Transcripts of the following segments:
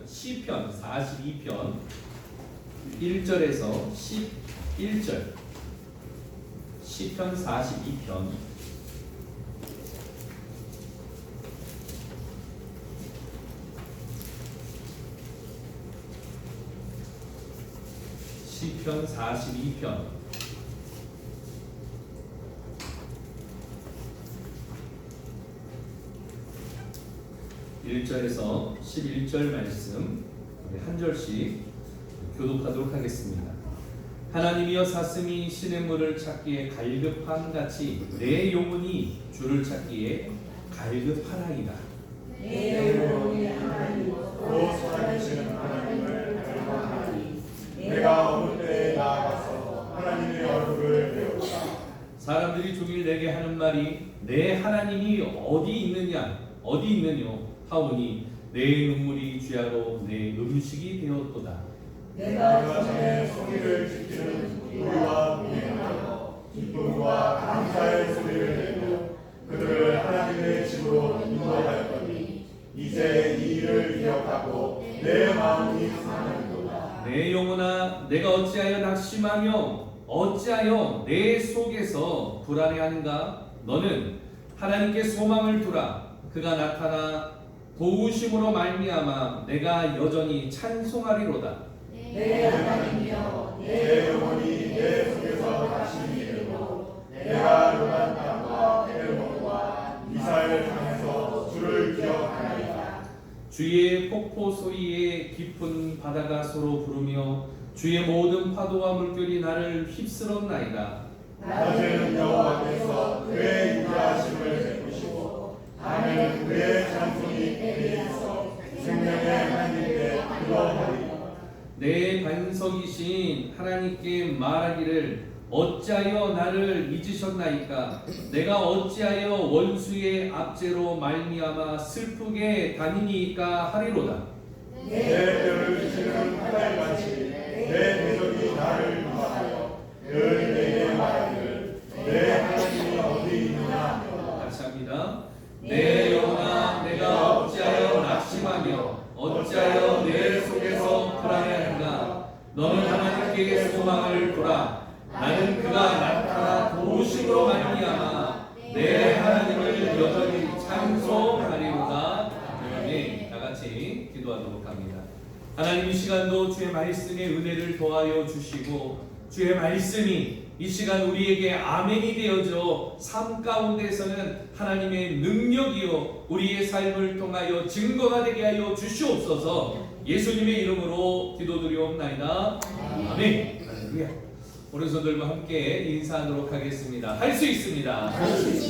시편 42편 1절에서 11절. 시편 42편 42편 1절에서 11절 말씀 한 절씩 교독하도록 하겠습니다. 하나님이여 사슴이 시냇물을 찾기에 갈급함같이 내 영혼이 주를 찾기에 갈급하나이다. 내 영혼이 하나님으로 살아계시는 하나님을 갈망하니 내가 어느 때에 나아가서 하나님의 얼굴을 배우다. 사람들이 종일 내게 하는 말이 내 하나님이 어디 있느냐 어디 있느뇨 하오니 내 눈물이 주야로 내 음식이 되었도다. 내가 전에 소리를 지키는 우리와 동행하여 기쁨과 감사의 소리를 내며 그들을 하나님의 집으로 인도하였더니 이제 이 일을 기억하고 내 마음이 상하는도다. 내 영혼아 내가 어찌하여 낙심하며 어찌하여 내 속에서 불안해하는가? 너는 하나님께 소망을 두라. 그가 나타나 도우심으로 말미암아 내가 여전히 찬송하리로다. 내 하나님이여 내 영혼이 내 속에서 다시 이르고 내가 요단 땅과 헤르몬과 미사엘 땅에서 주를 기억하나이다. 주의 폭포 소리에 깊은 바다가 서로 부르며 주의 모든 파도와 물결이 나를 휩쓸었나이다. 낮에는 여호와께서 그의 인자하심을 베푸시고 밤에는 그의 찬송이 대리에서 생명의 하나님께 기도하리라. 내 반석이신 하나님께 말하기를 어찌하여 나를 잊으셨나이까? 내가 어찌하여 원수의 압제로 말미암아 슬프게 다니니까 하리로다. 내 뼈를 주시는 화살같이 내 대적이 나를 위하여 늘 내게 말하기를 내 하나님이 어디 있느냐 하며 같이 합니다. 내 영혼아 내가 어찌하여 낙심하며 어찌하여 내 속에서 불안해하는가? 너는 하나님께 소망을 두라. 나는 그가 나타나 도우심으로 말미암아 내 하나님을 여전히 찬송하리로다. 아멘. 다 같이 기도하도록 합니다. 하나님 이 시간도 주의 말씀의 은혜를 더하여 주시고 주의 말씀이 이 시간 우리에게 아멘이 되어져 삶 가운데서는 하나님의 능력이요 우리의 삶을 통하여 증거가 되게 하여 주시옵소서. 예수님의 이름으로 기도드리옵나이다. 아멘. 할렐루야. 오른손들과 함께 인사하도록 하겠습니다. 할 수 있습니다.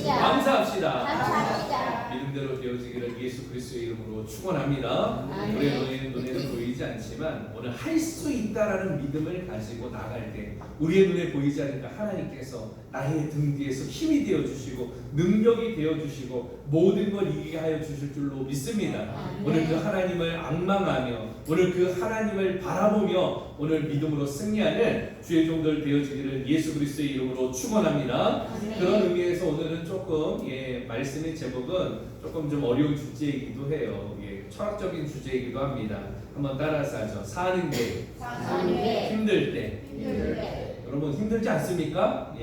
감사합시다. 믿음대로 되어지기를 예수 그리스도의 이름으로 축원합니다. 우리의 눈에는 보이지 않지만 오늘 할 수 있다라는 믿음을 가지고 나갈 때 우리의 눈에 보이지 않으니까 하나님께서 나의 등 뒤에서 힘이 되어 주시고 능력이 되어 주시고 모든 걸 이기게 하여 주실 줄로 믿습니다. 오늘 그 하나님을 앙망하며 오늘 그 하나님을 바라보며 오늘 믿음으로 승리하는 주의 종들 되어지기를 예수 그리스도의 이름으로 축원합니다. 그런 의미에서 오늘은 조금 말씀의 제목은 조금 좀 어려운 주제이기도 해요. 철학적인 주제이기도 합니다. 한번 따라서 하죠. 사는 게 힘들 때. 여러분 힘들지 않습니까?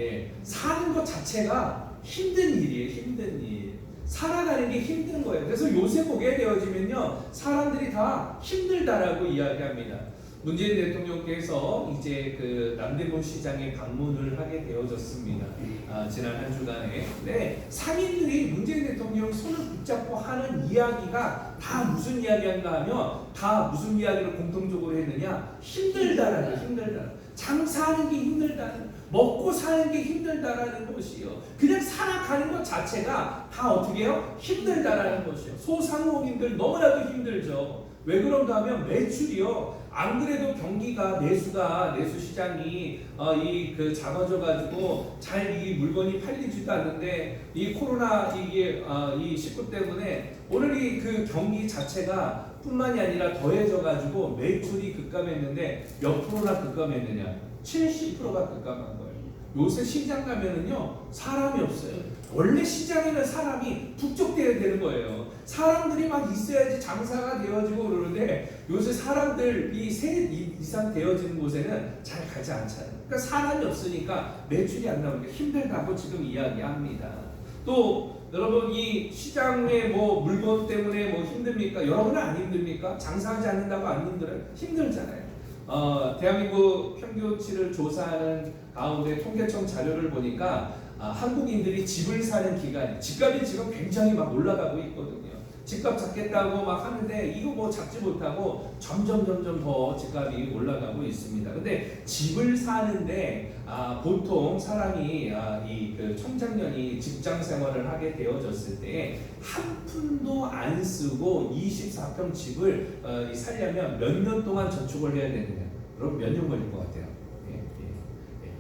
사는 것 자체가 힘든 일이에요. 힘든 일. 살아가는 게 힘든 거예요. 그래서 요새 보게 되어지면요, 사람들이 다 힘들다라고 이야기합니다. 문재인 대통령께서 이제 그 남대문 시장에 방문을 하게 되어졌습니다. 지난 한 주간에. 네, 상인들이 문재인 대통령 손을 붙잡고 하는 이야기가 다 무슨 이야기인가 하면 다 무슨 이야기를 공통적으로 했느냐? 힘들다라는 거, 힘들다. 장사하는 게 힘들다는, 먹고 사는 게 힘들다라는 것이요. 그냥 살아가는 것 자체가 다 어떻게 해요? 힘들다라는 것이요. 소상공인들 너무나도 힘들죠. 왜 그런가 하면 매출이요. 안 그래도 경기가 내수 시장이 작아져 가지고 잘 이 물건이 팔리지도 않는데 이 코로나 이 19 때문에 오늘 이 그 경기 자체가 뿐만이 아니라 더해져 가지고 매출이 급감했는데 몇 프로나 급감했느냐? 70%가 급감한 거예요. 요새 시장 가면은요 사람이 없어요. 원래 시장에는 사람이 북적대야 되는 거예요. 사람들이 막 있어야지 장사가 되어지고 그러는데 요새 사람들이 세 이상 되어지는 곳에는 잘 가지 않잖아요. 그러니까 사람이 없으니까 매출이 안 나오니까 힘들다고 지금 이야기합니다. 또 여러분 이 시장에 뭐 물건 때문에 뭐 힘듭니까? 여러분은 안 힘듭니까? 장사하지 않는다고 안 힘들어요? 힘들잖아요. 대한민국 평균치를 조사하는 가운데 통계청 자료를 보니까 한국인들이 집을 사는 기간, 집값이 지금 굉장히 막 올라가고 있거든요. 집값 잡겠다고 막 하는데 이거 뭐 잡지 못하고 점점 더 집값이 올라가고 있습니다. 근데 집을 사는데 보통 사람이 그 청장년이 직장 생활을 하게 되어졌을 때 한 푼도 안 쓰고 24평 집을 살려면 몇 년 동안 저축을 해야 되느냐? 그럼 몇 년 걸릴 것 같아요?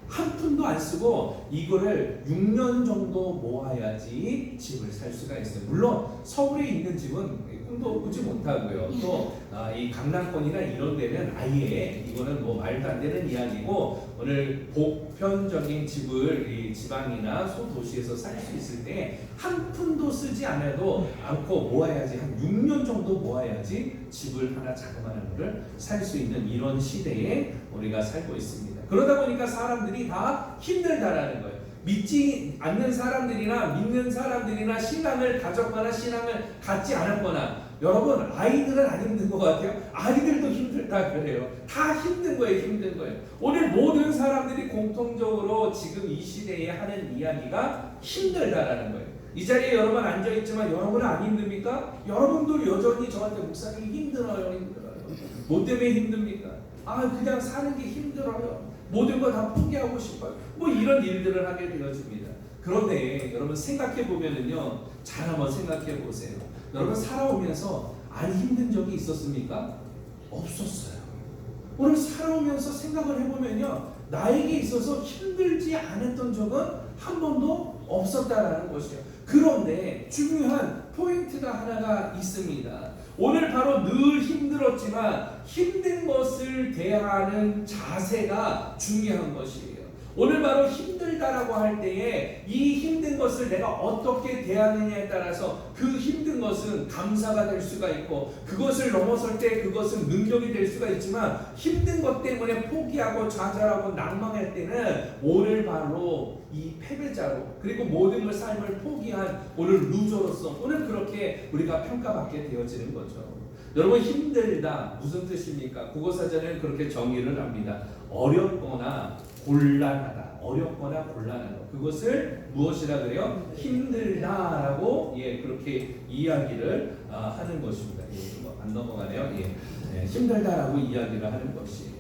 한 푼도 안 쓰고 이거를 6년 정도 모아야지 집을 살 수가 있어요. 물론 서울에 있는 집은 꿈도 꾸지 못하고요. 또 이 강남권이나 이런 데는 아예 이거는 뭐 말도 안 되는 이야기고, 오늘 보편적인 집을 이 지방이나 소도시에서 살 수 있을 때 한 푼도 쓰지 않고 모아야지, 한 6년 정도 모아야지 집을 하나 자그마한 거를 살 수 있는 이런 시대에 우리가 살고 있습니다. 그러다 보니까 사람들이 다 힘들다라는 거예요. 믿지 않는 사람들이나 믿는 사람들이나 신앙을 가졌거나 신앙을 갖지 않았거나, 여러분 아이들은 안 힘든 것 같아요? 아이들도 힘들다 그래요. 다 힘든 거예요. 힘든 거예요. 오늘 모든 사람들이 공통적으로 지금 이 시대에 하는 이야기가 힘들다라는 거예요. 이 자리에 여러분 앉아있지만 여러분은 안 힘듭니까? 여러분도 여전히 저한테 목사님 힘들어요. 뭐 때문에 힘듭니까? 그냥 사는 게 힘들어요. 모든 걸 다 포기하고 싶어요. 뭐 이런 일들을 하게 되어집니다. 그런데 여러분 생각해 보면은요, 잘 한번 생각해 보세요. 여러분 살아오면서 안 힘든 적이 있었습니까? 없었어요. 오늘 살아오면서 생각을 해보면요, 나에게 있어서 힘들지 않았던 적은 한 번도 없었다라는 것이에요. 그런데 중요한 포인트가 하나가 있습니다. 오늘 바로 늘 힘들었지만 힘든 것을 대하는 자세가 중요한 것이에요. 오늘 바로 힘들다라고 할 때에 이 힘든 것을 내가 어떻게 대하느냐에 따라서 그 힘든 것은 감사가 될 수가 있고, 그것을 넘어설 때 그것은 능력이 될 수가 있지만, 힘든 것 때문에 포기하고 좌절하고 낭망할 때는 오늘 바로 이 패배자로, 그리고 모든 걸 삶을 포기한 오늘 루저로서 오늘 그렇게 우리가 평가받게 되어지는 거죠. 여러분 힘들다 무슨 뜻입니까? 국어사전에는 그렇게 정의를 합니다. 어렵거나 곤란하다. 어렵거나 곤란하다. 그것을 무엇이라 그래요? 힘들다라고 그렇게 이야기를 하는 것입니다. 안 넘어가네요. 힘들다라고 이야기를 하는 것이에요.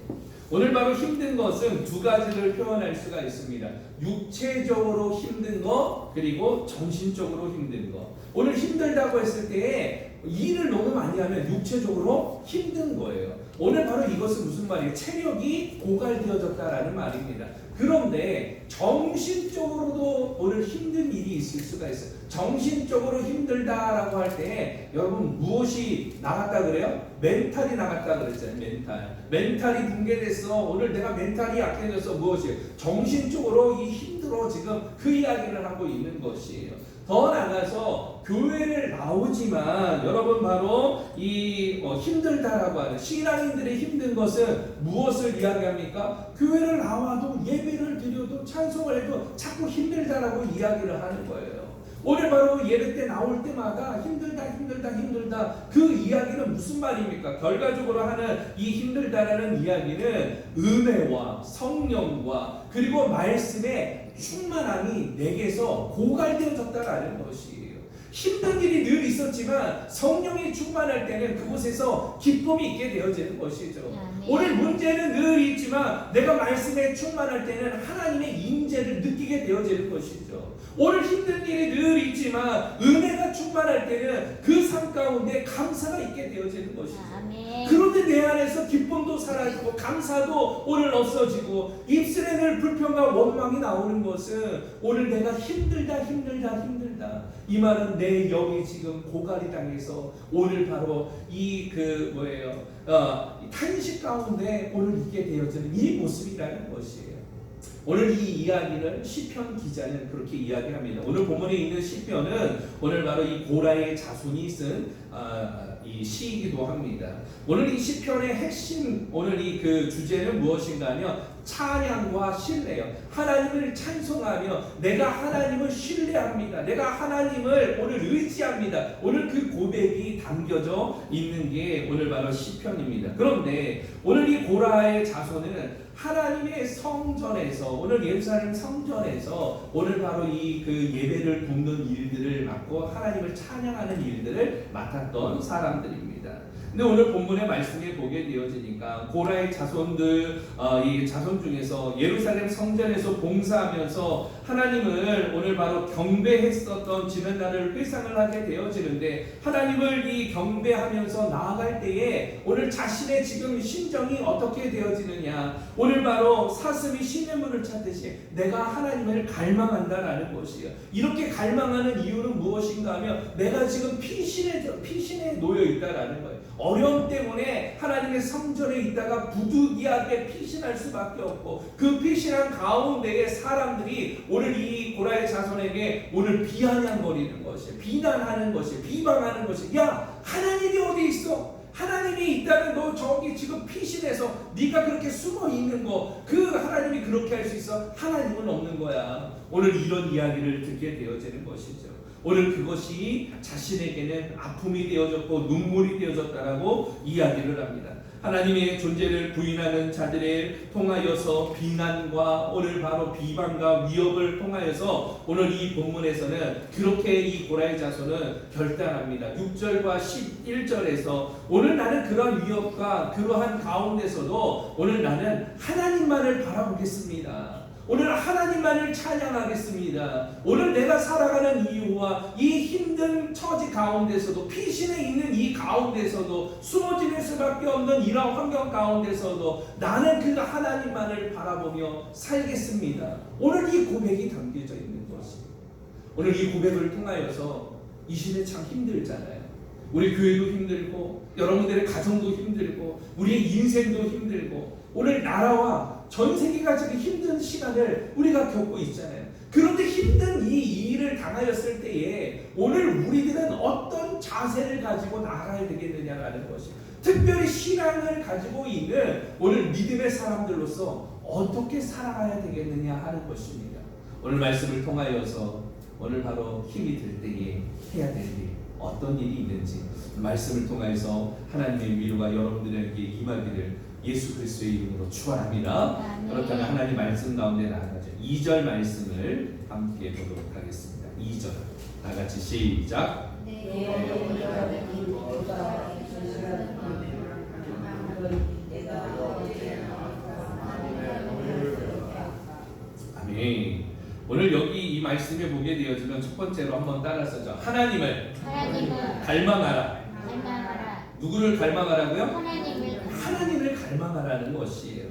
오늘 바로 힘든 것은 두 가지를 표현할 수가 있습니다. 육체적으로 힘든 것, 그리고 정신적으로 힘든 것. 오늘 힘들다고 했을 때 일을 너무 많이 하면 육체적으로 힘든 거예요. 오늘 바로 이것은 무슨 말이에요? 체력이 고갈되어졌다라는 말입니다. 그런데 정신적으로도 오늘 힘든 일이 있을 수가 있어요. 정신적으로 힘들다라고 할 때 여러분 무엇이 나갔다 그래요? 멘탈이 나갔다 그랬잖아요. 멘탈이 붕괴됐어. 오늘 내가 멘탈이 약해져서 무엇이에요? 정신적으로 이 힘들어 지금 그 이야기를 하고 있는 것이에요. 더 나가서 교회를 나오지만 여러분 바로 이 힘들다라고 하는 신앙인들의 힘든 것은 무엇을 이야기합니까? 교회를 나와도 예배를 드려도 찬송을 해도 자꾸 힘들다라고 이야기를 하는 거예요. 오늘 바로 예배 때 나올 때마다 힘들다 그 이야기는 무슨 말입니까? 결과적으로 하는 이 힘들다라는 이야기는 은혜와 성령과 그리고 말씀의 충만함이 내게서 고갈되어졌다라는 것이에요. 힘든 일이 늘 있었지만 성령이 충만할 때는 그곳에서 기쁨이 있게 되어지는 것이죠. 오늘 문제는 늘 있지만 내가 말씀에 충만할 때는 하나님의 임재를 느끼게 되어지는 것이죠. 오늘 힘든 일이 늘 있지만 은혜가 충만할 때는 그 삶 가운데 감사가 있게 되어지는 것이죠. 그런데 내 안에서 기쁨도 사라지고 감사도 오늘 없어지고 입술에 늘 불평과 원망이 나오는 것은 오늘 내가 힘들다 이 말은 내 영이 지금 고갈이 당해서 오늘 바로 이 탄식 가운데 오늘 있게 되어지는 이 모습이라는 것이에요. 오늘 이 이야기를 시편 기자는 그렇게 이야기합니다. 오늘 본문에 있는 시편은 오늘 바로 이 고라의 자손이 쓴 이 시이기도 합니다. 오늘 이 시편의 핵심 오늘 이 그 주제는 무엇인가 하면 찬양과 신뢰요. 하나님을 찬송하며 내가 하나님을 신뢰합니다. 내가 하나님을 오늘 의지합니다. 오늘 그 고백이 담겨져 있는 게 오늘 바로 시편입니다. 그런데 오늘 이 고라의 자손은 하나님의 성전에서 오늘 예루살렘 성전에서 오늘 바로 이 그 예배를 돕는 일들을 맡고 하나님을 찬양하는 일들을 맡았던 사람들입니다. 근데 오늘 본문의 말씀에 보게 되어지니까 고라의 자손들 이 자손 중에서 예루살렘 성전에서 봉사하면서 하나님을 오늘 바로 경배했었던 지난 날을 회상을 하게 되어지는데 하나님을 이 경배하면서 나아갈 때에 오늘 자신의 지금 심정이 어떻게 되어지느냐 오늘 바로 사슴이 시냇물을 찾듯이 내가 하나님을 갈망한다라는 것이에요. 이렇게 갈망하는 이유는 무엇인가 하면 내가 지금 피신에 놓여 있다라는 거예요. 어려움 때문에 하나님의 성전에 있다가 부득이하게 피신할 수밖에 없고 그 피신한 가운데에 사람들이 오늘 이 고라의 자손에게 오늘 비아냥거리는 것이 비난하는 것이 비방하는 것이 야 하나님이 어디 있어? 하나님이 있다면 너 저기 지금 피신해서 네가 그렇게 숨어 있는 거 그 하나님이 그렇게 할 수 있어? 하나님은 없는 거야. 오늘 이런 이야기를 듣게 되어지는 것이죠. 오늘 그것이 자신에게는 아픔이 되어졌고 눈물이 되어졌다라고 이야기를 합니다. 하나님의 존재를 부인하는 자들에 통하여서 비난과 오늘 바로 비방과 위협을 통하여서 오늘 이 본문에서는 그렇게 이 고라의 자손은 결단합니다. 6절과 11절에서 오늘 나는 그러한 위협과 그러한 가운데서도 오늘 나는 하나님만을 바라보겠습니다. 오늘 하나님만을 찬양하겠습니다. 오늘 내가 살아가는 이유와 이 힘든 처지 가운데서도 피신에 있는 이 가운데서도 숨어 지낼 수밖에 없는 이러한 환경 가운데서도 나는 그 하나님만을 바라보며 살겠습니다. 오늘 이 고백이 담겨져 있는 것입니다. 오늘 이 고백을 통하여서 이 시대 참 힘들잖아요. 우리 교회도 힘들고 여러분들의 가정도 힘들고 우리의 인생도 힘들고 오늘 나라와 전 세계가 지금 힘든 시간을 우리가 겪고 있잖아요. 그런데 힘든 이 일을 당하였을 때에 오늘 우리들은 어떤 자세를 가지고 나아가야 되겠느냐라는 것이 특별히 신앙을 가지고 있는 오늘 믿음의 사람들로서 어떻게 살아가야 되겠느냐 하는 것입니다. 오늘 말씀을 통하여서 오늘 바로 힘이 들 때에 해야 될 일 어떤 일이 있는지 말씀을 통해서 하나님의 위로가 여러분들에게 임하기를 예수 그리스도의 이름으로 축원합니다. 그렇다면 하나님 말씀 가운데 나아가죠. 2절 말씀을 함께 보도록 하겠습니다. 2절 다 같이 시작. 아멘. 오늘 여기 이 말씀에 보게 되어지면 첫 번째로 한번 따라서죠. 하나님을 갈망하라. 누구를 갈망하라고요? 하나님을 갈망하라는 것이에요.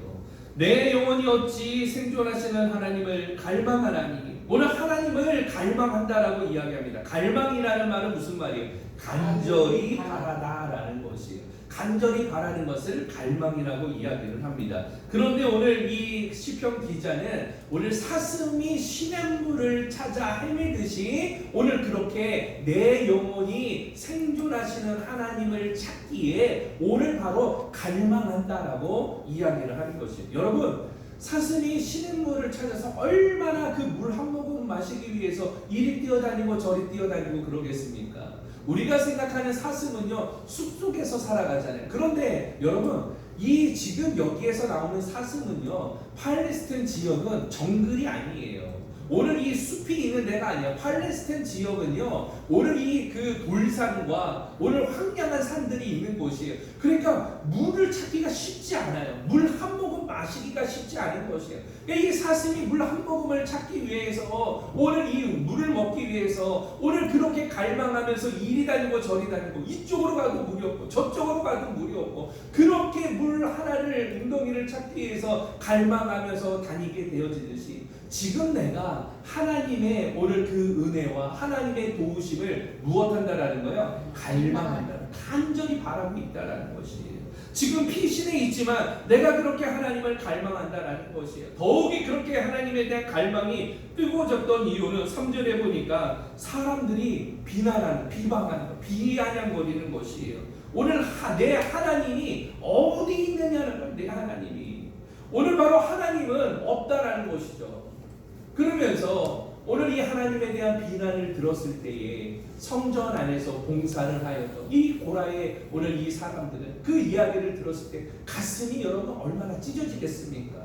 내 영혼이 어찌 생존하시는 하나님을 갈망하나니 오늘 하나님을 갈망한다라고 이야기합니다. 갈망이라는 말은 무슨 말이에요? 간절히 바라다라는 것이에요. 간절히 바라는 것을 갈망이라고 이야기를 합니다. 그런데 오늘 이 시편 기자는 오늘 사슴이 시냇물을 찾아 헤매듯이 오늘 그렇게 내 영혼이 생존하시는 하나님을 찾기에 오늘 바로 갈망한다라고 이야기를 하는 것이에요. 여러분 사슴이 시냇물을 찾아서 얼마나 그 물 한 모금 마시기 위해서 이리 뛰어다니고 저리 뛰어다니고 그러겠습니까? 우리가 생각하는 사슴은요 숲속에서 살아가잖아요. 그런데 여러분 이 지금 여기에서 나오는 사슴은요 팔레스타인 지역은 정글이 아니에요. 오늘 이 숲이 있는 데가 아니야. 팔레스타인 지역은요 오늘 이 그 돌산과 오늘 황량한 산들이 있는 곳이에요. 그러니까 물을 찾기가 쉽지 않아요. 물 한 모금 마시기가 쉽지 않은 것이에요. 그러니까 이 사슴이 물 한 모금을 찾기 위해서 오늘 이 물을 먹기 위해서 오늘 그렇게 갈망하면서 이리 다니고 저리 다니고 이쪽으로 가도 물이 없고 저쪽으로 가도 물이 없고 그렇게 물 하나를 웅덩이를 찾기 위해서 갈망하면서 다니게 되어지듯이 지금 내가 하나님의 오늘 그 은혜와 하나님의 도우심을 무엇한다라는 거예요? 갈망한다. 간절히 바라고 있다라는 것이에요. 지금 피신해 있지만 내가 그렇게 하나님을 갈망한다라는 것이에요. 더욱이 그렇게 하나님에 대한 갈망이 뜨거워졌던 이유는 3절에 보니까 사람들이 비난하는, 비방하는, 비아냥거리는 것이에요. 오늘 내 하나님이 어디 있느냐는 거예요. 내 하나님이. 오늘 바로 하나님은 없다라는 것이죠. 그러면서 오늘 이 하나님에 대한 비난을 들었을 때에 성전 안에서 봉사를 하였던 이 고라의 오늘 이 사람들은 그 이야기를 들었을 때 가슴이 여러분 얼마나 찢어지겠습니까?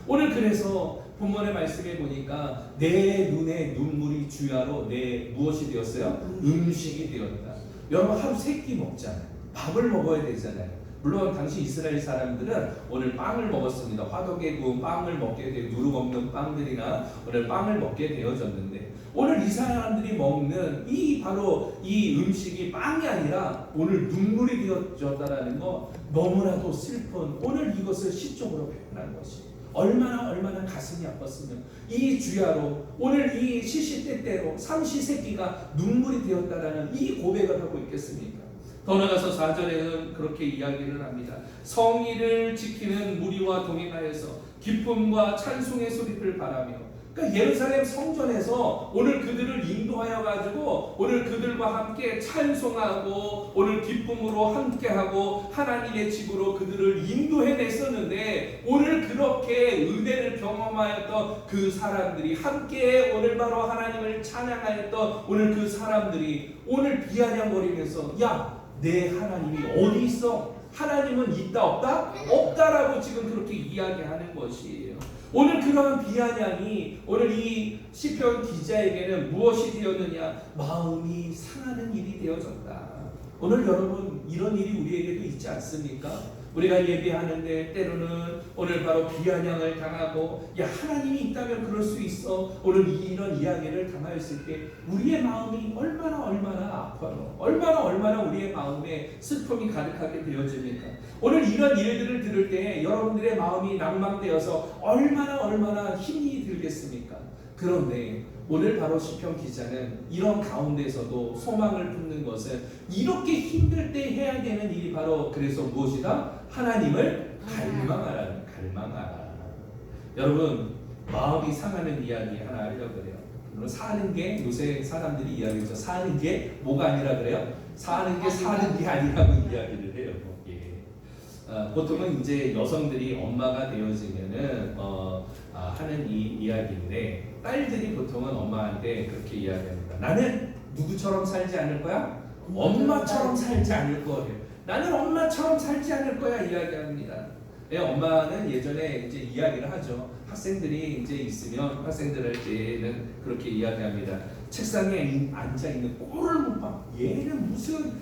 오늘 그래서 본문의 말씀에 보니까 내 눈에 눈물이 주야로 내 무엇이 되었어요? 음식이 되었다. 여러분 하루 3끼 먹잖아요. 밥을 먹어야 되잖아요. 물론 당시 이스라엘 사람들은 오늘 빵을 먹었습니다. 화덕에 구운 빵을 먹게 되고 누룩 없는 빵들이나 오늘 빵을 먹게 되어졌는데 오늘 이 사람들이 먹는 이 바로 이 음식이 빵이 아니라 오늘 눈물이 되어졌다라는 거 너무나도 슬픈 오늘 이것을 시적으로 표현한 것이 얼마나 가슴이 아팠으면 이 주야로 오늘 이 시시때때로 삼시세끼가 눈물이 되었다라는 이 고백을 하고 있겠습니까? 더 나아가서 4절에는 그렇게 이야기를 합니다. 성의를 지키는 무리와 동행하여서 기쁨과 찬송의 소리를 바라며 그러니까 예루살렘 성전에서 오늘 그들을 인도하여 가지고 오늘 그들과 함께 찬송하고 오늘 기쁨으로 함께하고 하나님의 집으로 그들을 인도해냈었는데 오늘 그렇게 은혜를 경험하였던 그 사람들이 함께 오늘 바로 하나님을 찬양하였던 오늘 그 사람들이 오늘 비아냥거리면서 야 내 하나님이 어디 있어? 하나님은 있다 없다? 없다라고 지금 그렇게 이야기하는 것이에요. 오늘 그러한 비아냥이 오늘 이 시편 기자에게는 무엇이 되었느냐? 마음이 상하는 일이 되어졌다. 오늘 여러분 이런 일이 우리에게도 있지 않습니까? 우리가 예배하는데 때로는 오늘 바로 비아냥을 당하고 야 하나님이 있다면 그럴 수 있어 오늘 이런 이야기를 당하였을 때 우리의 마음이 얼마나 아파요. 얼마나 우리의 마음에 슬픔이 가득하게 되어집니까? 오늘 이런 일들을 들을 때 여러분들의 마음이 낭망되어서 얼마나 힘이 들겠습니까? 그런데 오늘 바로 시편 기자는 이런 가운데서도 소망을 품는 것은 이렇게 힘들 때 해야 되는 일이 바로 그래서 무엇이다? 하나님을 갈망하라. 여러분 마음이 상하는 이야기 하나 하려고 그래요. 사는 게 요새 사람들이 이야기죠. 사는 게 뭐가 아니라 그래요? 사는 게 아니라고 이야기를 해요. 보통은 이제 여성들이 엄마가 되어지면은 하는 이 이야기인데 딸들이 보통은 엄마한테 그렇게 이야기합니다. 나는 누구처럼 살지 않을 거야? 엄마처럼 살지 않을 거예요. 나는 엄마처럼 살지 않을 거야 이야기합니다. 엄마는 예전에 이제 이야기를 하죠. 학생들이 이제 있으면 학생들 할 때는 그렇게 이야기합니다. 책상에 앉아 있는 꼴을 못 봐. 얘는 무슨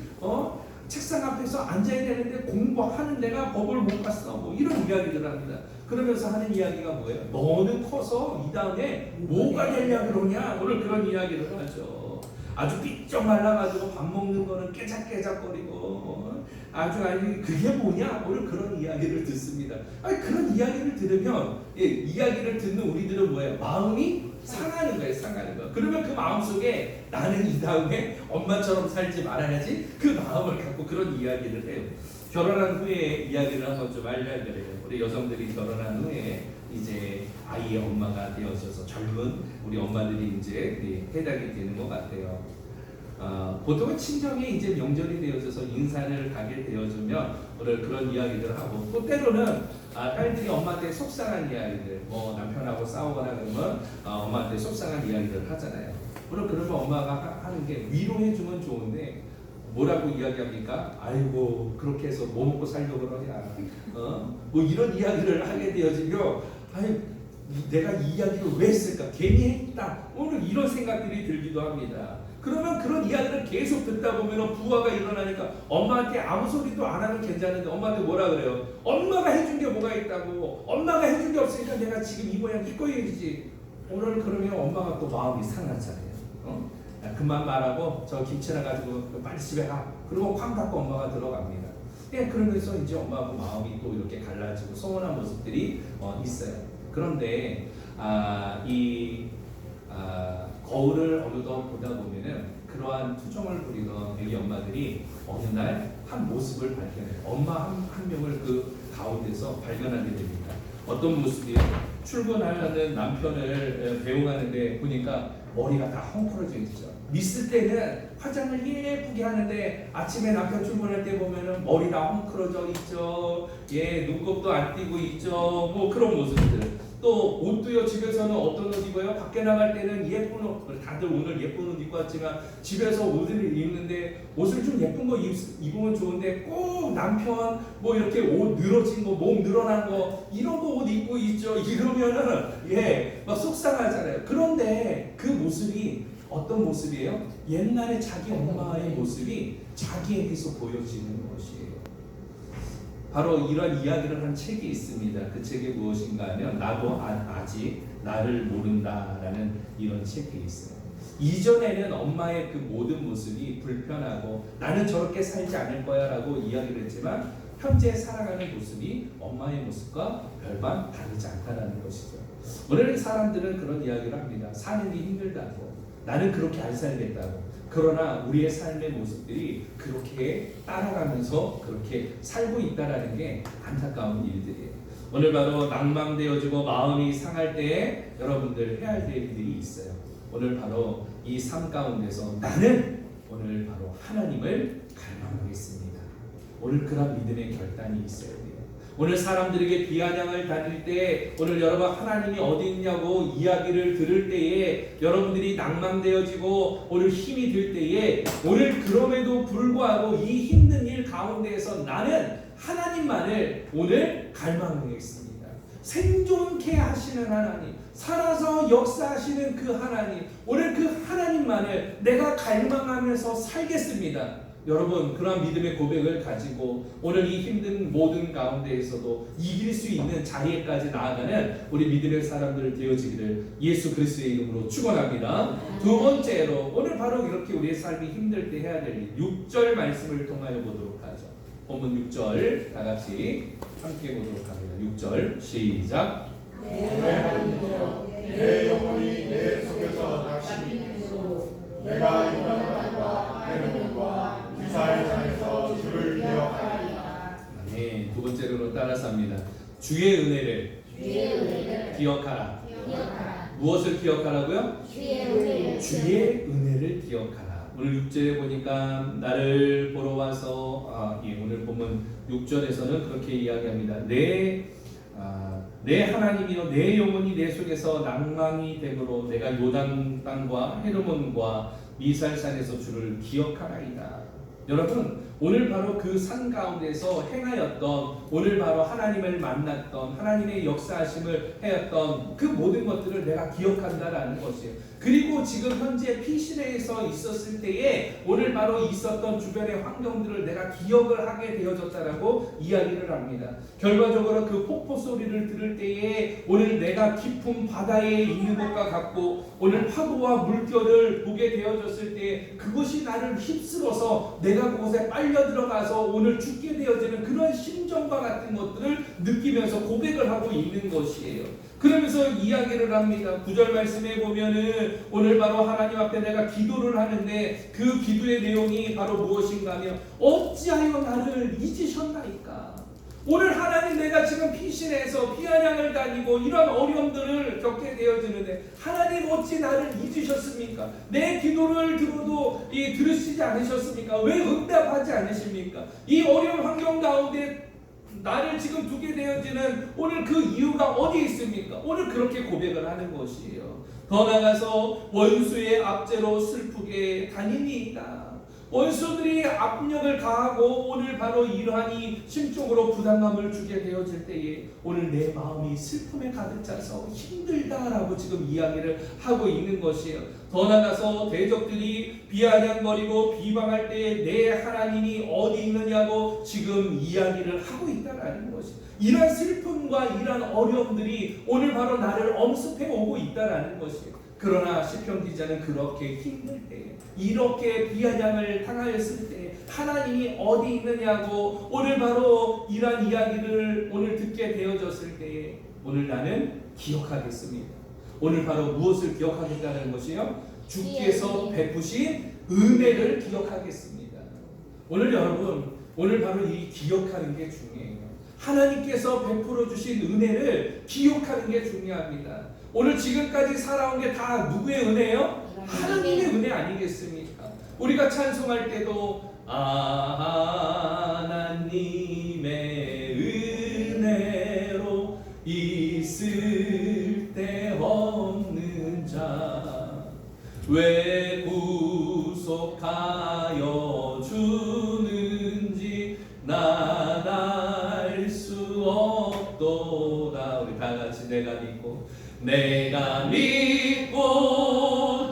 책상 앞에서 앉아야 되는데 공부하는 내가 법을 못 봤어. 뭐 이런 이야기를 합니다. 그러면서 하는 이야기가 뭐예요? 너는 커서 이 다음에 뭐가 되냐 그러냐. 오늘 그런 이야기를 하죠. 아주 삐쩍 말라가지고 밥 먹는 거는 깨작깨작거리고 아주 그게 뭐냐? 오늘 그런 이야기를 듣습니다. 그런 이야기를 들으면 이야기를 듣는 우리들은 뭐예요? 마음이 상하는 거예요. 그러면 그 마음속에 나는 이 다음에 엄마처럼 살지 말아야지 그 마음을 갖고 그런 이야기를 해요. 결혼한 후에 이야기를 한번 좀 알려드려요. 우리 여성들이 결혼한 후에 이제 아이의 엄마가 되어져서 젊은 우리 엄마들이 이제 해당이 되는 것 같아요. 보통은 친정에 이제 명절이 되어져서 인사를 가게 되어주면 오늘 그런 이야기를 하고 또 때로는 딸들이 엄마한테 속상한 이야기들 뭐 남편하고 싸우거나 그러면 엄마한테 속상한 이야기를 하잖아요. 오늘 그러면 엄마가 하는 게 위로해주면 좋은데 뭐라고 이야기합니까? 아이고 그렇게 해서 뭐 먹고 살려고 그러냐 뭐 이런 이야기를 하게 되어지면 내가 이 이야기를 왜 했을까? 괜히 했다. 오늘 이런 생각들이 들기도 합니다. 그러면 그런 이야기를 계속 듣다 보면 부하가 일어나니까 엄마한테 아무 소리도 안 하면 괜찮은데 엄마한테 뭐라 그래요? 엄마가 해준 게 뭐가 있다고. 엄마가 해준 게 없으니까 내가 지금 이 모양 이거야지. 오늘 그러면 엄마가 또 마음이 상하잖아요. 그만 말하고 저 김치나 가지고 빨리 집에 가. 그리고 쾅 닫고 엄마가 들어갑니다. 그러면서 이제 엄마하고 마음이 또 이렇게 갈라지고 서운한 모습들이 있어요. 그런데 거울을 어느덧 보다 보면은 그러한 투정을 부리던 애기 엄마들이 어느 날 한 모습을 발견해요. 엄마 한 명을 그 가운데서 발견하게 됩니다. 어떤 모습이에요? 출근하는 남편을 배웅하는데 보니까 머리가 다 헝클어져 있죠. 있을 때는 화장을 예쁘게 하는데 아침에 남편 출근할 때 보면은 머리 다 헝클어져 있죠. 예, 눈곱도 안 띄고 있죠. 뭐 그런 모습들. 또 옷도요, 집에서는 어떤 옷 입어요? 밖에 나갈 때는 예쁜 옷, 다들 오늘 예쁜 옷 입고 왔지만 집에서 옷을 입는데 옷을 좀 예쁜 거 입으면 좋은데 꼭 남편 뭐 이렇게 옷 늘어진 거, 몸 늘어난 거 이런 거 옷 입고 있죠. 이러면은 예, 막 속상하잖아요. 그런데 그 모습이 어떤 모습이에요? 옛날에 자기 엄마의 모습이 자기에게서 보여지는 것이에요. 바로 이런 이야기를 한 책이 있습니다. 그 책이 무엇인가 하면 나도 아직 나를 모른다라는 이런 책이 있어요. 이전에는 엄마의 그 모든 모습이 불편하고 나는 저렇게 살지 않을 거야 라고 이야기를 했지만 현재 살아가는 모습이 엄마의 모습과 별반 다르지 않다는 것이죠. 오늘 사람들은 그런 이야기를 합니다. 사는 게 힘들다고, 나는 그렇게 안 살겠다고. 그러나 우리의 삶의 모습들이 그렇게 따라가면서 그렇게 살고 있다는 게 안타까운 일들이에요. 오늘 바로 낭망되어지고 마음이 상할 때에 여러분들 해야 될 일들이 있어요. 오늘 바로 이 삶 가운데서 나는 오늘 바로 하나님을 갈망하겠습니다. 오늘 그런 믿음의 결단이 있어야 돼요. 오늘 사람들에게 비아냥을 다닐 때 오늘 여러분 하나님이 어디 있냐고 이야기를 들을 때에 여러분들이 낭망되어지고 오늘 힘이 들 때에 오늘 그럼에도 불구하고 이 힘든 일 가운데에서 나는 하나님만을 오늘 갈망하겠습니다. 생존케 하시는 하나님, 살아서 역사하시는 그 하나님, 오늘 그 하나님만을 내가 갈망하면서 살겠습니다. 여러분, 그러한 믿음의 고백을 가지고 오늘 이 힘든 모든 가운데에서도 이길 수 있는 자리에까지 나아가는 우리 믿음의 사람들 되어지기를 예수 그리스도의 이름으로 축원합니다. 두 번째로 오늘 바로 이렇게 우리의 삶이 힘들 때 해야 될 일, 6절 말씀을 통하여 보도록 하죠. 본문 6절 다 같이 함께 보도록 합니다. 6절 시작. 내 영혼이 내 속에서 낙심이 내가 일어난 날과 해름과 기사의 장에서 주를 기억하리라. 네, 두 번째로 따라서 합니다. 주의 은혜를 기억하라. 무엇을 기억하라고요? 주의 은혜를 기억하라. 오늘 6절에 보니까 나를 보러 와서 오늘 보면 6절에서는 그렇게 이야기합니다. 내 하나님이여 내 영혼이 내 속에서 낭망이 되므로 내가 요단 땅과 헤르몬과 미살산에서 주를 기억하나이다. 여러분, 오늘 바로 그 산 가운데서 행하였던, 오늘 바로 하나님을 만났던, 하나님의 역사하심을 하였던 그 모든 것들을 내가 기억한다라는 것이에요. 그리고 지금 현재 피시내에서 있었을 때에 오늘 바로 있었던 주변의 환경들을 내가 기억을 하게 되어졌다라고 이야기를 합니다. 결과적으로 그 폭포 소리를 들을 때에 오늘 내가 깊은 바다에 있는 것과 같고 오늘 파도와 물결을 보게 되어졌을 때 그것이 나를 휩쓸어서 내가 그곳에 빨려 들어가서 오늘 죽게 되어지는 그런 심정과 같은 것들을 느끼면서 고백을 하고 있는 것이에요. 그러면서 이야기를 합니다. 9절 말씀에 보면은 오늘 바로 하나님 앞에 내가 기도를 하는데 그 기도의 내용이 바로 무엇인가 하면 어찌하여 나를 잊으셨나이까. 오늘 하나님 내가 지금 피신해서 피한양을 다니고 이런 어려움들을 겪게 되어지는데 하나님 어찌 나를 잊으셨습니까? 내 기도를 들어도 들으시지 않으셨습니까? 왜 응답하지 않으십니까? 이 어려운 환경 가운데 나를 지금 두게 되어지는 오늘 그 이유가 어디 있습니까? 오늘 그렇게 고백을 하는 것이에요. 더 나아가서 원수의 압제로 슬프게 다니니이다. 원수들이 압력을 가하고 오늘 바로 이러하니 심적으로 부담감을 주게 되어질 때에 오늘 내 마음이 슬픔에 가득 차서 힘들다라고 지금 이야기를 하고 있는 것이에요. 더 나아가서 대적들이 비아냥거리고 비방할 때에 내 하나님이 어디 있느냐고 지금 이야기를 하고 있다라는 것이에요. 이런 슬픔과 이런 어려움들이 오늘 바로 나를 엄습해 오고 있다라는 것이에요. 그러나 시편 기자는 그렇게 힘들 때, 이렇게 비아냥을 당하였을 때 하나님이 어디 있느냐고 오늘 바로 이러한 이야기를 오늘 듣게 되어졌을 때에 오늘 나는 기억하겠습니다. 오늘 바로 무엇을 기억하겠다는 것이요? 주께서 베푸신 은혜를 기억하겠습니다. 오늘 여러분 오늘 바로 이 기억하는 게 중요해요. 하나님께서 베풀어 주신 은혜를 기억하는 게 중요합니다. 오늘 지금까지 살아온 게 다 누구의 은혜예요? 하나님의 은혜 아니겠습니까? 우리가 찬송할 때도 하나님의 은혜로 있을 데 없는 자 왜 구속하여 주는지 난 알 수 없도다. 우리 다 같이 내가 믿고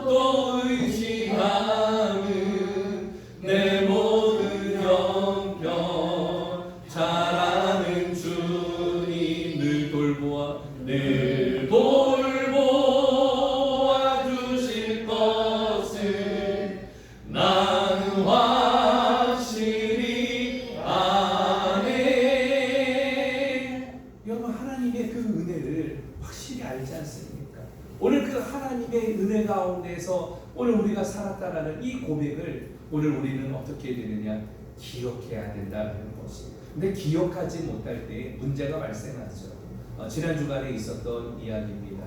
또 의지하는 내 모든 형편 잘 아는 주님 늘 돌보아 주실 것을 나는 확실히 아네. 여러분 하나님의 그 은혜를 확실히 알지 않습니까? 오늘 그 하나님의 은혜 가운데서 오늘 우리가 살았다라는 이 고백을 오늘 우리는 어떻게 되느냐? 기억해야 된다는 것이. 근데 기억하지 못할 때 문제가 발생하죠. 지난 주간에 있었던 이야기입니다.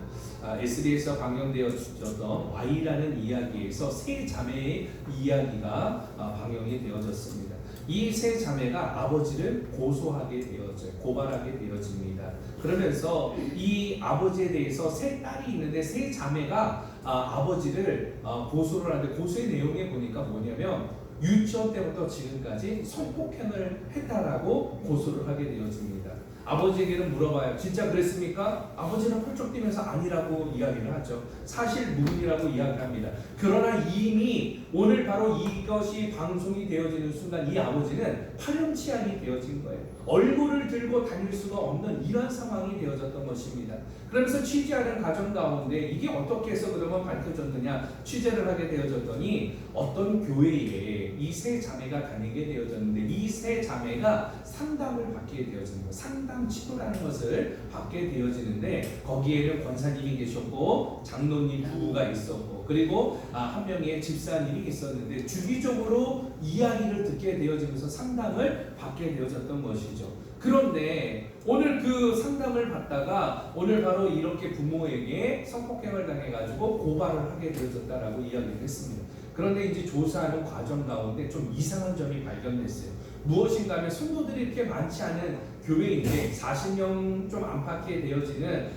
SBS에서 방영되어졌던 Y라는 이야기에서 세 자매의 이야기가 방영이 되어졌습니다. 이 세 자매가 아버지를 고소하게 되어져요. 고발하게 되어집니다. 그러면서 이 아버지에 대해서 세 딸이 있는데 세 자매가 아버지를 고소를 하는데 고소의 내용에 보니까 뭐냐면 유치원 때부터 지금까지 성폭행을 했다라고 고소를 하게 되어집니다. 아버지에게는 물어봐요. 진짜 그랬습니까? 아버지는 펄쩍 뛰면서 아니라고 이야기를 하죠. 사실 무근이라고 이야기를 합니다. 그러나 이미 오늘 바로 이것이 방송이 되어지는 순간 이 아버지는 파렴치한이 되어진 거예요. 얼굴을 들고 다닐 수가 없는 이런 상황이 되어졌던 것입니다. 그러면서 취재하는 과정 가운데 이게 어떻게 해서 그러면 밝혀졌느냐 취재를 하게 되어졌더니 어떤 교회에 이 세 자매가 다니게 되어졌는데 이 세 자매가 상담을 받게 되어지는 거예요. 상담 치료라는 것을 받게 되어지는데 거기에는 권사님이 계셨고 장로님 부부가 있었고 그리고 한 명의 집사님이 있었는데 주기적으로 이야기를 듣게 되어지면서 상담을 받게 되어졌던 것이죠. 그런데 오늘 그 상담을 받다가 오늘 바로 이렇게 부모에게 성폭행을 당해가지고 고발을 하게 되어졌다라고 이야기를 했습니다. 그런데 이제 조사하는 과정 가운데 좀 이상한 점이 발견됐어요. 무엇인가 하면 성도들이 이렇게 많지 않은 교회인데 40명 좀 안팎에 되어지는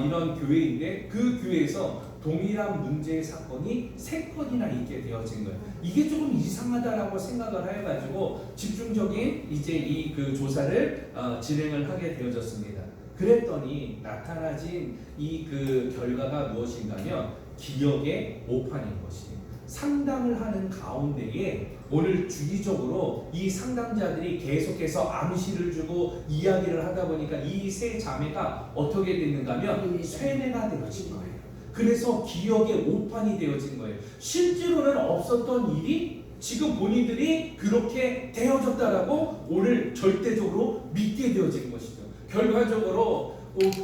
이런 교회인데 그 교회에서 동일한 문제의 사건이 3건이나 있게 되어진 거예요. 이게 조금 이상하다라고 생각을 해가지고 집중적인 이제 이 그 조사를 진행을 하게 되어졌습니다. 그랬더니 나타나진 이 그 결과가 무엇인가면 기억의 오판인 것이에요. 상담을 하는 가운데에 오늘 주기적으로 이 상담자들이 계속해서 암시를 주고 이야기를 하다 보니까 이 세 자매가 어떻게 됐는가 하면 쇠뇌가 되어진 거예요. 그래서 기억의 오판이 되어진 거예요. 실제로는 없었던 일이 지금 본인들이 그렇게 되어졌다라고 오늘 절대적으로 믿게 되어진 것이죠. 결과적으로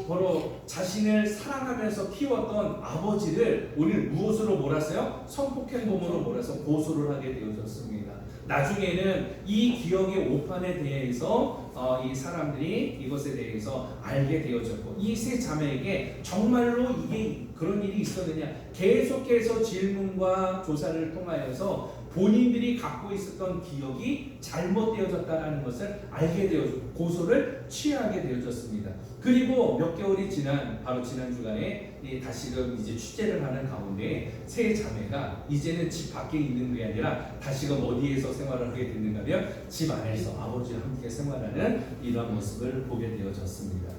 바로 자신을 사랑하면서 키웠던 아버지를 오늘 무엇으로 몰았어요? 성폭행범으로 몰아서 고소를 하게 되어졌습니다. 나중에는 이 기억의 오판에 대해서 이 사람들이 이것에 대해서 알게 되어졌고 이 세 자매에게 정말로 이게 그런 일이 있었느냐 계속해서 질문과 조사를 통하여서 본인들이 갖고 있었던 기억이 잘못되어졌다는 것을 알게 되어졌고 고소를 취하게 되어졌습니다. 그리고 몇 개월이 지난 바로 지난 주간에 다시금 이제 취재를 하는 가운데 세 자매가 이제는 집 밖에 있는 게 아니라 다시금 어디에서 생활을 하게 됐는가면 집 안에서 아버지와 함께 생활하는 이런 모습을 보게 되어졌습니다.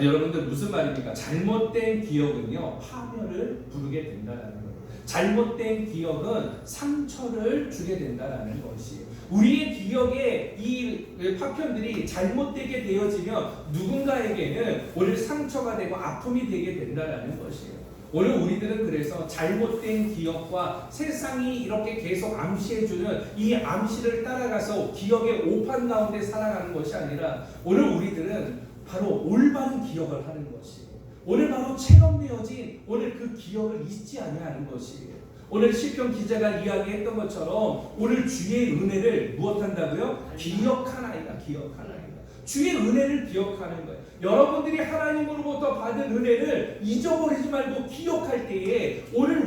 여러분들 무슨 말입니까? 잘못된 기억은요 파멸을 부르게 된다는 거예요. 잘못된 기억은 상처를 주게 된다는 것이에요. 우리의 기억에 이 파편들이 잘못되게 되어지면 누군가에게는 오늘 상처가 되고 아픔이 되게 된다는 것이에요. 오늘 우리들은 그래서 잘못된 기억과 세상이 이렇게 계속 암시해주는 이 암시를 따라가서 기억의 오판 가운데 살아가는 것이 아니라 오늘 우리들은 바로 올바른 기억을 하는 것이에요. 오늘 바로 체험되어진 오늘 그 기억을 잊지 아니하는 것이에요. 오늘 시편 기자가 이야기했던 것처럼 오늘 주의 은혜를 무엇한다고요? 기억하나이다. 기억하나이다. 주의 은혜를 기억하는 거예요. 여러분들이 하나님으로부터 받은 은혜를 잊어버리지 말고 기억할 때에 오늘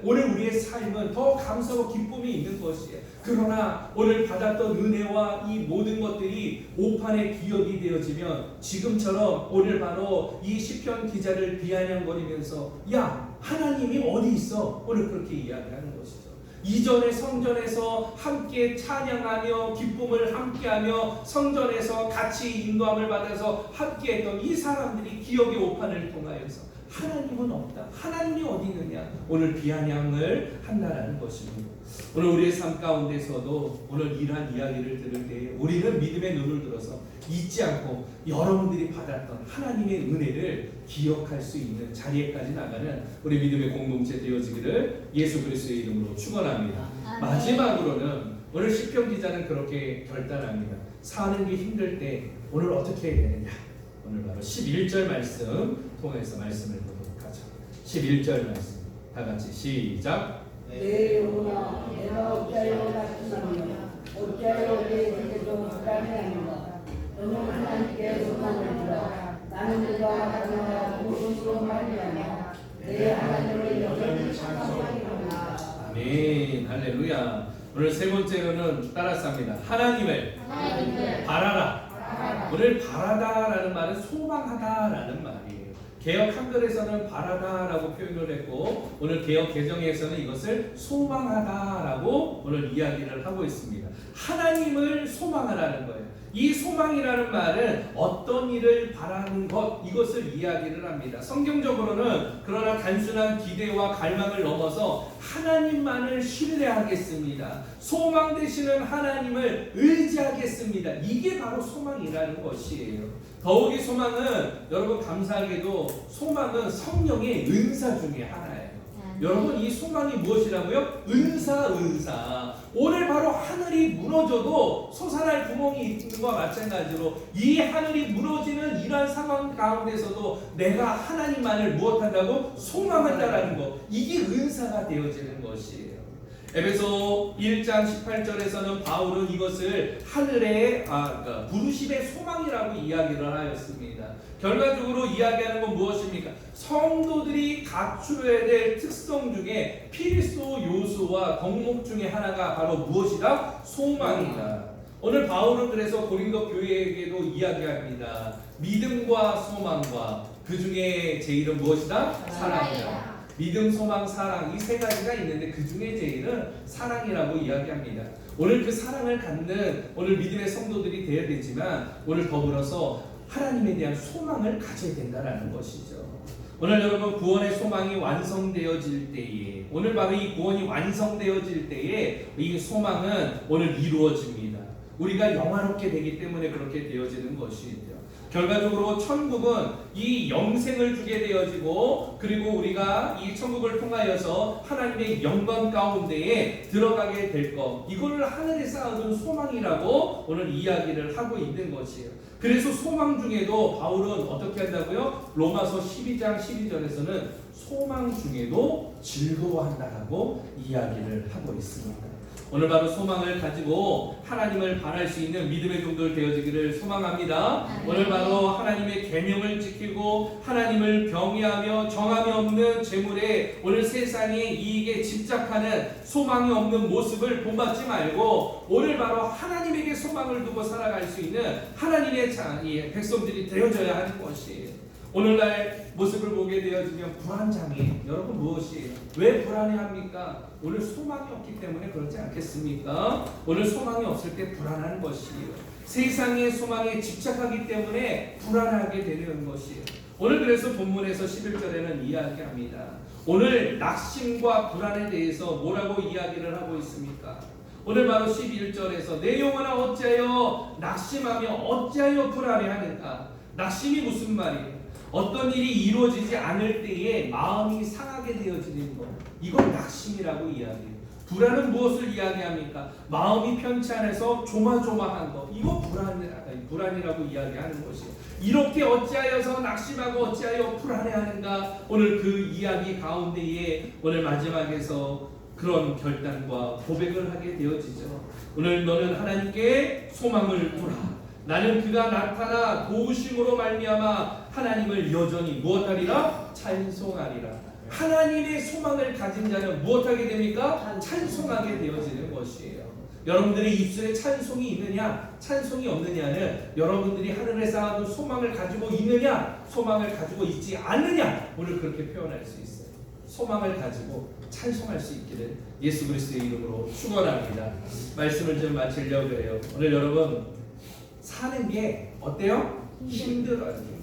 우리의 삶은 더 감사와 기쁨이 있는 것이에요. 그러나 오늘 받았던 은혜와 이 모든 것들이 오판에 기억이 되어지면 지금처럼 오늘 바로 이 시편 기자를 비아냥거리면서 야 하나님이 어디 있어? 오늘 그렇게 이야기하는 것이죠. 이전에 성전에서 함께 찬양하며 기쁨을 함께하며 성전에서 같이 인도함을 받아서 함께했던 이 사람들이 기억의 오판을 통하여서 하나님은 없다. 하나님이 어디 있느냐? 오늘 비아냥을 한다라는 것입니다. 오늘 우리의 삶 가운데서도 오늘 이러한 이야기를 들을 때 우리는 믿음의 눈을 들어서 잊지 않고 여러분들이 받았던 하나님의 은혜를 기억할 수 있는 자리에까지 나가는 우리 믿음의 공동체 되어지기를 예수 그리스도의 이름으로 축원합니다. 마지막으로는 오늘 시편 기자는 그렇게 결단합니다. 사는 게 힘들 때 오늘 어떻게 해야 되느냐? 오늘 바로 11절 말씀 통해서 말씀을 보도록 하죠. 11절 말씀 다 같이 시작. 내 영혼아 내가 어찌하여 낙심하며 어찌하여 내 세계도 불안해하는가. 너는 하나님께 소망을 두라. 나는 그가 가능하고 무엇으로 말미암아 내 하나님을 여전히 찬송하리로다. 아멘. 할렐루야. 오늘 세 번째로는 따라서 합니다. 하나님을 바라라. 오늘 바라다라는 말은 소망하다라는 말이에요. 개역 한글에서는 바라다라고 표현을 했고 오늘 개역 개정에서는 이것을 소망하다라고 오늘 이야기를 하고 있습니다. 하나님을 소망하라는 거예요. 이 소망이라는 말은 어떤 일을 바라는 것 이것을 이야기를 합니다. 성경적으로는 그러나 단순한 기대와 갈망을 넘어서 하나님만을 신뢰하겠습니다. 소망 되시는 하나님을 의지하겠습니다. 이게 바로 소망이라는 것이에요. 더욱이 소망은 여러분 감사하게도 소망은 성령의 은사 중에 하나예요. 여러분 이 소망이 무엇이라고요? 은사. 오늘 바로 하늘이 무너져도 솟아날 구멍이 있는 것과 마찬가지로 이 하늘이 무너지는 이러한 상황 가운데서도 내가 하나님만을 무엇한다고? 소망한다라는 것. 이게 은사가 되어지는 것이에요. 에베소 1장 18절에서는 바울은 이것을 하늘의 부르심의 소망이라고 이야기를 하였습니다. 결과적으로 이야기하는 건 무엇입니까? 성도들이 갖추어야 될 특성 중에 필수 요소와 덕목 중에 하나가 바로 무엇이다? 소망이다. 오늘 바울은 그래서 고린도 교회에게도 이야기합니다. 믿음과 소망과 그 중에 제일은 무엇이다? 사랑이다. 믿음, 소망, 사랑 이 세 가지가 있는데 그 중에 제일은 사랑이라고 이야기합니다. 오늘 그 사랑을 갖는 오늘 믿음의 성도들이 되어야 되지만 오늘 더불어서 하나님에 대한 소망을 가져야 된다는 것이죠. 오늘 여러분 구원의 소망이 완성되어질 때에 오늘 바로 이 구원이 완성되어질 때에 이 소망은 오늘 이루어집니다. 우리가 영화롭게 되기 때문에 그렇게 되어지는 것이죠. 결과적으로 천국은 이 영생을 주게 되어지고 그리고 우리가 이 천국을 통하여서 하나님의 영광 가운데에 들어가게 될 것 이걸 하늘에 쌓아둔 소망이라고 오늘 이야기를 하고 있는 것이에요. 그래서 소망 중에도 바울은 어떻게 한다고요? 로마서 12장 12절에서는 소망 중에도 즐거워한다라고 이야기를 하고 있습니다. 오늘 바로 소망을 가지고 하나님을 바랄 수 있는 믿음의 종들 되어지기를 소망합니다. 오늘 바로 하나님의 계명을 지키고 하나님을 경외하며 정함이 없는 재물에 오늘 세상의 이익에 집착하는 소망이 없는 모습을 본받지 말고 오늘 바로 하나님에게 소망을 두고 살아갈 수 있는 하나님의 백성들이 되어져야 하는 것이에요. 오늘날 모습을 보게 되어지면 불안장애 여러분 무엇이에요? 왜 불안해합니까? 오늘 소망이 없기 때문에 그렇지 않겠습니까? 오늘 소망이 없을 때 불안한 것이에요. 세상의 소망에 집착하기 때문에 불안하게 되는 것이에요. 오늘 그래서 본문에서 11절에는 이야기합니다. 오늘 낙심과 불안에 대해서 뭐라고 이야기를 하고 있습니까? 오늘 바로 11절에서 내 영혼아 어찌하여 낙심하며 어찌하여 불안해하는가? 낙심이 무슨 말이에요? 어떤 일이 이루어지지 않을 때에 마음이 상하게 되어지는 것 이걸 낙심이라고 이야기해요. 불안은 무엇을 이야기합니까? 마음이 편치 않아서 조마조마한 것. 이거 불안이라고 이야기하는 것이에요. 이렇게 어찌하여서 낙심하고 어찌하여 불안해하는가? 오늘 그 이야기 가운데에 오늘 마지막에서 그런 결단과 고백을 하게 되어지죠. 오늘 너는 하나님께 소망을 두라. 나는 그가 나타나 도우심으로 말미암아 하나님을 여전히 무엇하리라? 찬송하리라. 하나님의 소망을 가진 자는 무엇하게 됩니까? 찬송하게 되어지는 것이에요. 여러분들의 입술에 찬송이 있느냐 찬송이 없느냐는 여러분들이 하늘에 쌓아둔 소망을 가지고 있느냐 소망을 가지고 있지 않느냐 오늘 그렇게 표현할 수 있어요. 소망을 가지고 찬송할 수 있기를 예수 그리스도의 이름으로 축원합니다. 말씀을 좀 마치려고 해요. 오늘 여러분 사는 게 어때요? 힘들어요.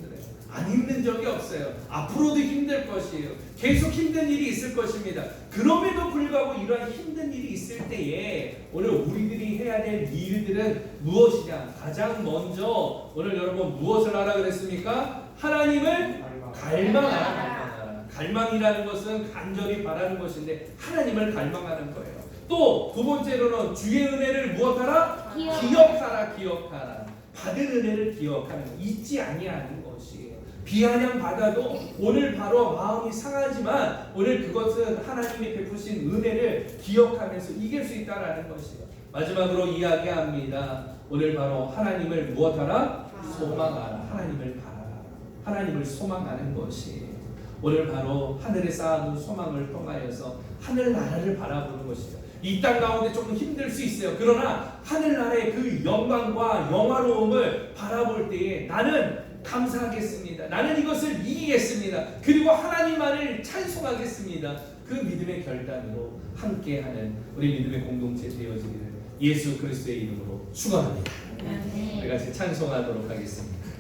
안 힘든 적이 없어요. 앞으로도 힘들 것이에요. 계속 힘든 일이 있을 것입니다. 그럼에도 불구하고 이러한 힘든 일이 있을 때에 오늘 우리들이 해야 될 일들은 무엇이냐? 가장 먼저 오늘 여러분 무엇을 하라 그랬습니까? 하나님을 갈망하라. 갈망이라는 것은 간절히 바라는 것인데 하나님을 갈망하는 거예요. 또 두 번째로는 주의 은혜를 무엇하라? 기억하라. 받은 은혜를 기억하는 것. 잊지 아니하는 것이에요. 비아냥 받아도 오늘 바로 마음이 상하지만 오늘 그것은 하나님이 베푸신 은혜를 기억하면서 이길 수 있다라는 것이에요. 마지막으로 이야기합니다. 오늘 바로 하나님을 무엇하라? 소망하라. 하나님을 바라라. 하나님을 소망하는 것이에요. 오늘 바로 하늘에 쌓아둔 소망을 통하여서 하늘나라를 바라보는 것이죠. 이 땅 가운데 조금 힘들 수 있어요. 그러나 하늘나라의 그 영광과 영화로움을 바라볼 때에 나는 감사하겠습니다. 나는 이것을 이기겠습니다. 그리고 하나님만을 찬송하겠습니다. 그 믿음의 결단으로 함께하는 우리 믿음의 공동체 되어지기를 예수 그리스도의 이름으로 축원합니다. 우리 같이 찬송하도록 하겠습니다.